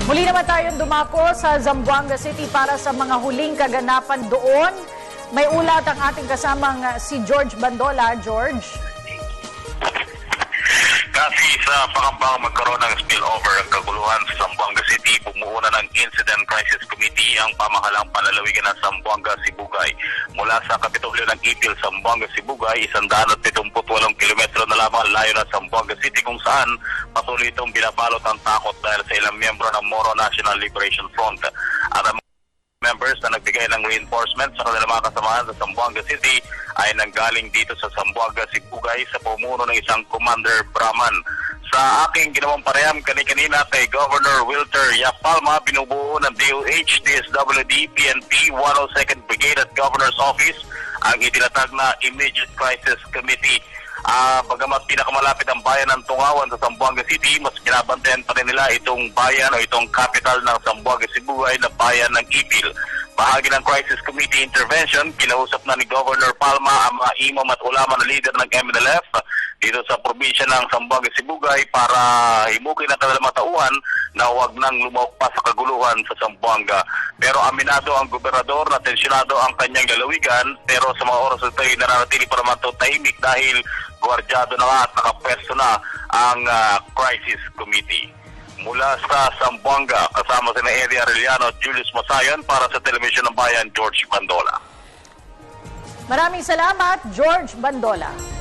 Muli naman tayong dumako sa Zamboanga City para sa mga huling kaganapan doon. May ulat ang ating kasamang si George Bandola. George? Kasi sa pangambang magkaroon ng spillover ang kaguluhan sa Zamboanga City, bumuo na ng Incident Crisis Committee ang pamahalang panlalawigan ng Zamboanga, Sibugay. Mula sa Kapitolyo ng Ipil, Zamboanga, Sibugay, 178 kilometro na lamang layo ng Zamboanga City kung saan patuloy itong binabalot ang takot dahil sa ilang miyembro ng Moro National Liberation Front. At ang members na nagbigay ng reinforcement sa kanilang mga kasamahan sa Zamboanga City ay nanggaling dito sa Zamboanga, Sibugay sa pumuno ng isang Commander Brahman. Sa aking ginawang pareham kanina kay Governor Wilter Yapalma, binubuo ng DOH, DSWD, PNP, 102nd Brigade at Governor's Office ang itinatag na Immediate Crisis Committee. Bagamat pinakamalapit ang bayan ng Tungawan sa Zamboanga City, mas binabantayan pa rin nila itong bayan o itong capital ng Zamboanga, Sibugay na bayan ng Ipil. Bahagi ng Crisis Committee intervention, kinausap na ni Governor Palma ang mga imam at ulama na leader ng MNLF dito sa probinsya ng Zamboanga, Sibugay para himukin ang kanilang matauhan na huwag nang lumawak pa sa kaguluhan sa Zamboanga. Pero aminado ang gobernador na tensyonado ang kanyang lalawigan, pero sa mga oras ito ay nananatili pa naman ito tahimik dahil gwardyado na nga at nakapwesto na ang Crisis Committee. Mula sa Zamboanga, kasama si Eddie Arellano at Julius Masayon para sa Telebisyon ng Bayan, George Bandola. Maraming salamat, George Bandola.